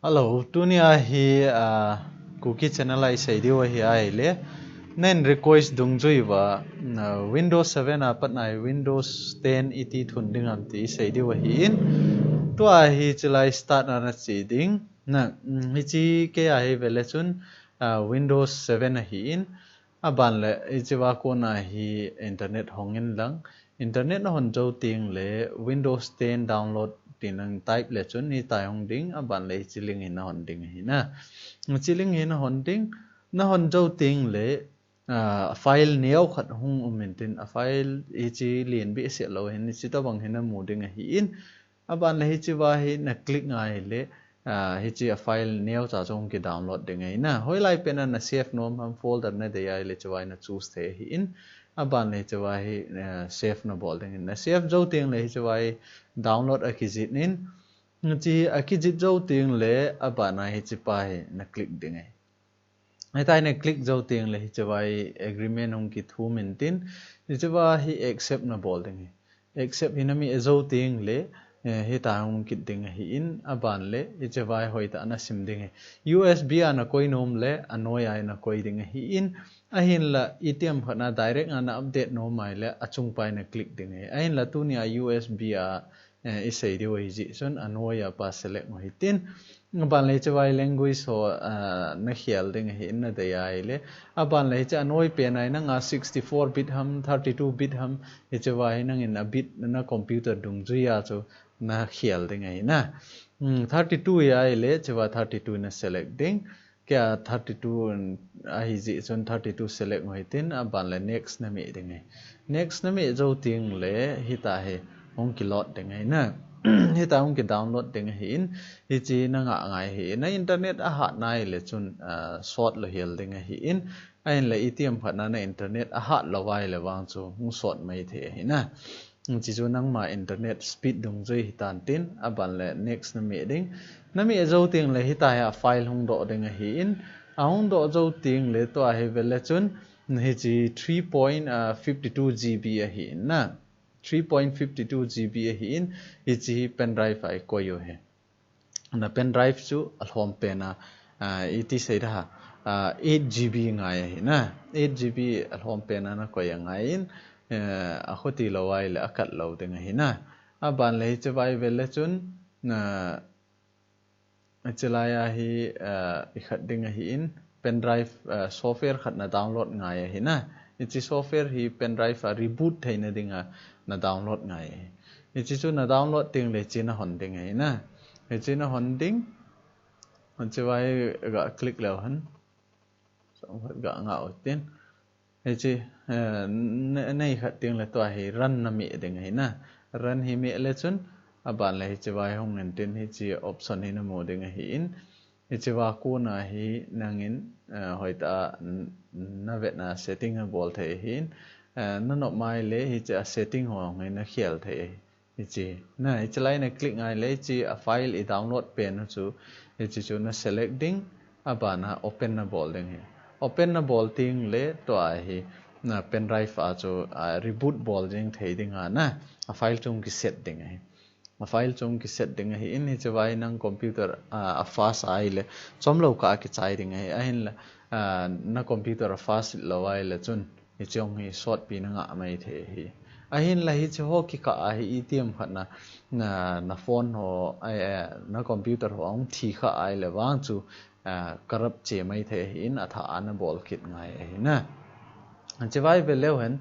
Hello, tunia hi KUKI channel isei diwa hi ai le nen request dungjui wa Windows 7 apat nai Windows 10 iti thun ding am ti isei diwa hi in to hi chilai start na chi ding na hi chi ke hi vele chun Windows 7 hi in aban le hi chi wa ko na hi internet hongin lang internet na hon jo ting le Windows 10 download tinang type le chun ni tai hong ding aban le chiling in hon ding hi na chiling in hon ding na hon jo ting le file neo khat hung umentin a file hi chi lien bi se lo hin chi to bang hin mu ding hi in aban le hi chi wa hi na click ngai le hi chi a file neo cha chong ki download ding hi na hoi lai pen na save nom ham folder na de ai le chawai na choose the hi in aban le chawai hi save na bol ding na save jo ting le hi chawai download a ki jit nin chi a ki jit jo ting le abana hi chi pa hi na click ding ai tai na click jo ting le hi chawai agreement hong ki thu min tin hi chawai hi accept na bol ding accept hi na mi zo ting le hi ta hong ki ding hi in aban le hi chawai hoitah na sim ding USB ana koi nom le anoi ai na koi ding hi in ahin la ATM khana direct ana update no mai le achung pai na click ding ahin la tu ni USB a isei di wei ji chun anoi a pa select mo hitin ban le chawai language ho na khial ding hi in na de ai le aban le cha anoi pe nai na nga 64 bit ham 32 bit ham hi chawai nang in a bit na computer dung ju ya chu na khial ding ai na 32 ya le chawa 32 na select ding kya 32 a hi ji chun 32 select mo hitin aban le next na mi ding next na mi zo ting le hi ta he hong ki lot ding ai na hi ta hong ki download ding hi in hi chi na nga ngai hi na internet a ha nai le chun short lo hel ding hi in ain le ATM phana na internet a ha lo wai le wang chu hung short mai the hi na chi chu nang ma internet speed dung joi hi tan tin aban le next na mi ding na mi zo ting le hi ta ya file hong do ding hi in a hong do zo ting le to a hi vele chun hi chi 3.52 GB a hi na 3.52 GB hi in hi chi pen drive ai ko yo he na pen drive chu alhom pe na iti sei da 8 GB ngai hi na 8 GB alhom pe na ko ya ngai in a khoti lo wai le akat lo ding hi na aban le che wai vele chun na chelaya hi i khat ding hi in pen drive software khat na download ngai hi na ichi software hi pen drive a reboot theina dinga na download ngai ichi chu na download ting le chi na hon ding hi na ichi na hon ding hon che wai ga click lo han so ga nga tin ichi nei khat ting le to hi run na mi ding hi na run hi mi le chun aban le hi che wai hong nen tin hi chi option hi na mo ding hi in hi che wa ko na hi nangin hoitah na vet na setting a bol the hin na no mai le hi cha setting ho ngai na khial the hi chi na hi chlai na click ngai le chi a file I download pen chu hi chi chu na selecting abana open na bol ding hi open na bol ting le to a hi na pen drive a chu reboot bol jing thei ding na a file chung ki set ding hi a file chung ki set ding hi in hi chawai nang computer a fast ai le chom lo ka ki chai ding hi a hin la na computer a fast lo ai le chun hi chong hi short pi na nga mai the hi a hin la hi ho ki ka a hi ATM khat na phone ho ai na computer ho ong thi kha ai le wang chu corrupt che mai the hi in atha an bol kit ngai hi na chawai ve leo hen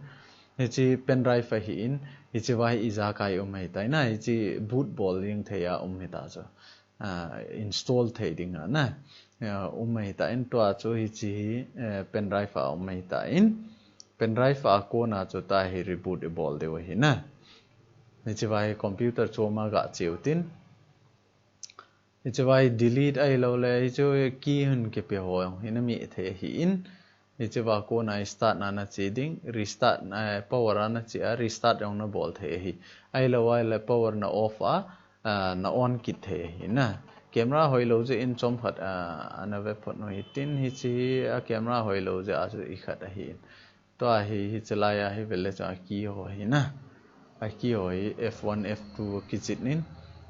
hi chi pen drive hi in hi chi wai iza kai mai tai na hi chi boot bol ring theya mai ta cho install thei ding na mai ta in to cho hi chi pen drive mai ta in pen drive ko na cho ta hi reboot bol de hi na hi chi wai computer cho ma ga cheu tin hi chi wai delete ai lo le hi cho key hun ke pe ho hi na mi the hi in hi chi wa ko na start na chi ding restart na power na chi restart ong na bol the hi ai lo wai le power na off na on kit the hi na camera hoi lo je in chom phat ana web phot no tin hi chi camera hoi lo je a chu I khat hi to a hi chala ya hi vele cha ki ho hi na a ki ho hi f1 f2 ki chit nin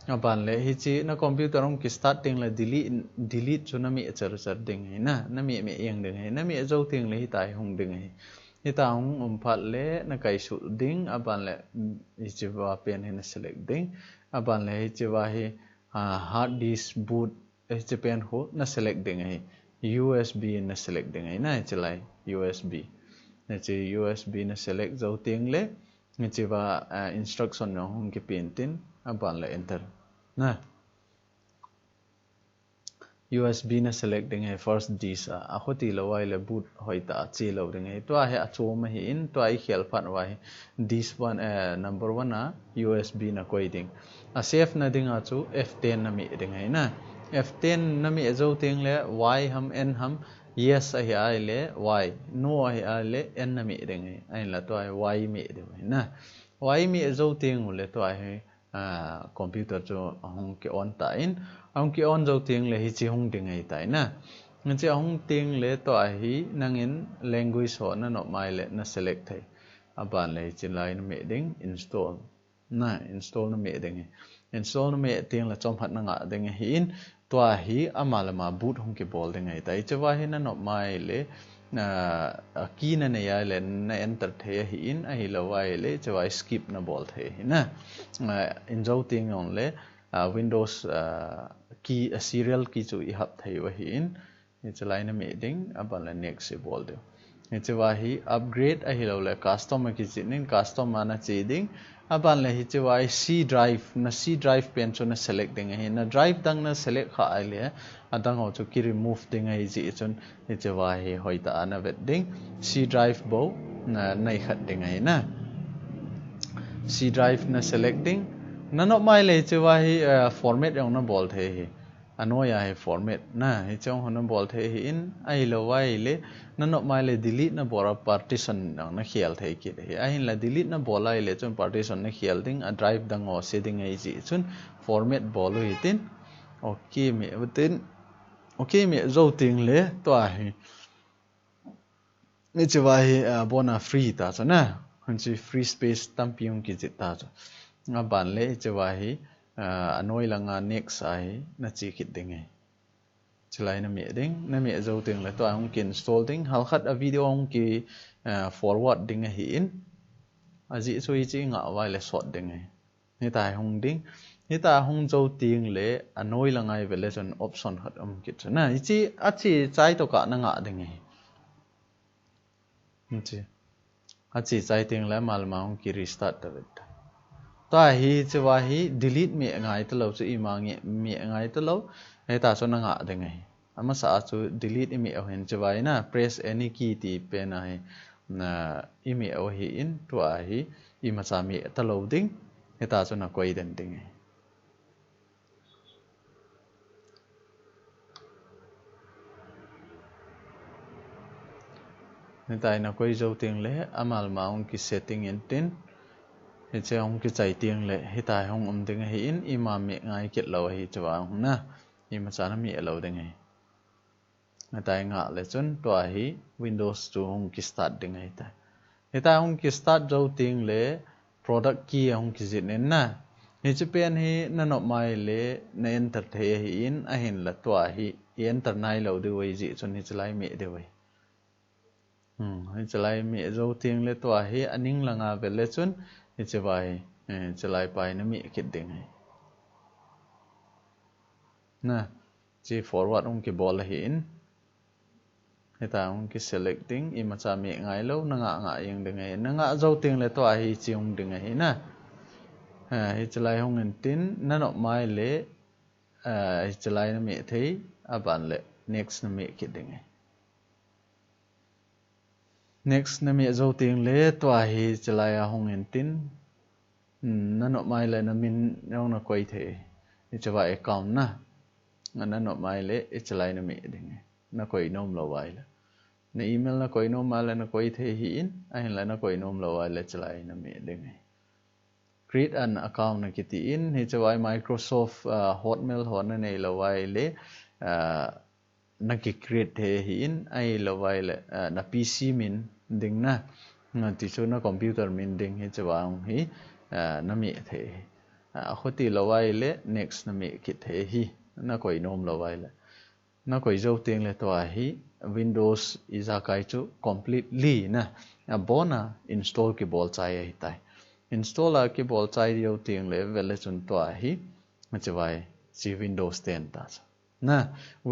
aban le hi chi na computer ong ki start ting la delete chu na mi char ding hai na mi eng ding hai na mi zo ting le hi tai hung ding hai hi ta hung phat le na kai su ding aban le hi chi wa pen hin select ding aban le hi chi wa hi hard disk boot hi chi pen ho na select ding hai USB na select ding hai na chi lai USB na chi USB na select zo ting le ni chi wa instruction no hung ki pin tin aban le enter na USB na select ding hai first disk a khoti lo wai le boot hoitah chi lo ding hai to he a chom hi in to ai khel phan wai disk one number 1 a USB na koi ding a save na ding a chu F10 na mi ding hai na F10 na mi zo ting le y ham n ham yes a hi ai le y no a hi ai le n na mi ding hai ai la to ai y mi ding hai na y mi zo ting le to ai computer cho hong ke on ta in hong ke on zo ting le hi chi hong ding ai tai na ngan chi hong ting le to hi nang in language ho na no mai le na select thai aban le chi lai na me ding install na install na me ding install na me ting la chom phat na nga ding hi in to hi amala ma boot hong ke bol ding ai tai chawa hi na no mai le key na ne ya le na enter the hi in a hi lo wai le chawa skip na bol the hi na in zo ting on le Windows key serial key chu i hap thai wa hi in ni chalai na me ding aban la next se bol de ni chawa hi upgrade a hi lo le customer ki chinin customer na che ding aban la hi chawa C drive na C drive pen chu na select ding hi na drive dang na select kha ai le adang ho chu ki remove ding ai ji chun ni chawa hi hoitah na vet ding C drive bo na nai khat ding ai na C drive na selecting na no mai le chawa hi format yong na bol the hi ano ya hi format na hi chong hon na bol the hi in ai lo wai le na no mai le delete na bora partition na khial the ki hi ai la delete na bolai le chon partition na khial ding a drive dang o setting ai ji chun format bol hi tin okay me tin okay me zo ting le to hi ni chawa hi bona free ta cha na han chi free space tampiung ki ji ta cha nga ban le chawa hi anoi langa next ai na chi khit ding ai chlai na me ding na me zo ting la to ang kin install ding hal khat a video ang ki forward ding hi in aji chui chi nga wai le shot ding ai ni tai hong ding ni ta hong zo ting le anoi langai vele chon option khat ki chana chi a chi chai to ka na nga ding ai chi a chi chai ting la mal ma hong ki restart ta vet to hi chawa hi delete me ngai to lo chu i ma nge me ngai to lo he ta so na nga ding ai ama sa chu delete me o hen chawa na press any key ti pe na hi na imi o hi in to hi i ma cha me ta lo ding he ta so na koi den ding ai he tai na koi zo ting le amal ma ong ki setting in tin he che ong ki chai ting le he tai hong ding hi in i ma me ngai ket lo hi chawa hong na i ma cha na mi lo ding ai na tai nga le chun to hi Windows chu hong ki start ding ai ta he ta hong ki start zo ting le product key hong ki jin nen na he chu pen hi na no mai le na enter the hi in a hin la to hi enter nai lo de wei ji chun hi chlai me de wei hi chlai me zo ting le to hi aning langa ve le chun hi chawai chlai pai na mi khit ding ai na chi forward ong ki bol hi in he ta ong ki selecting i ma cha me ngai lo na nga yeng ding ai na nga zo ting le to hi chi ong ding ai na hi chlai hong en tin na no mai le hi chlai na me thei aban le next na me khit ding ai next na me zo ting le to hi chlai hong en tin na no mai le na min yong na koi the hi chawa account na na no mai le chlai na me ding na koi nom lo wai la na email na koi nom ma le na koi the hi in a hin la na koi nom lo wai le chlai na me ding create an account na kiti in hi chawa Microsoft Hotmail ho na nei lo wai le na ki create the hi in ai lo wai le na PC min ding na ti chu na computer min ding hi chawa hi na mi the khu ti lawai le next na mi kit he hi na koi nom lawai le na koi zo teng le to hi Windows iza kai chu completely na bona install ki bol chai hi tai install ki bol chai yo teng le vele chun to hi machawai si Windows 10 ta na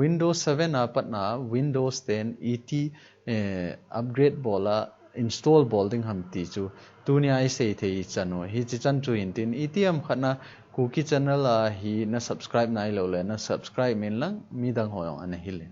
Windows 7 apat na Windows 10 Iti upgrade bola install bolding ham ti chu tunia isei thei chano hi chi chan chu in tin ETM khana KUKI channel hi na subscribe nai lo le na subscribe min lang mi dang hoyong an hi le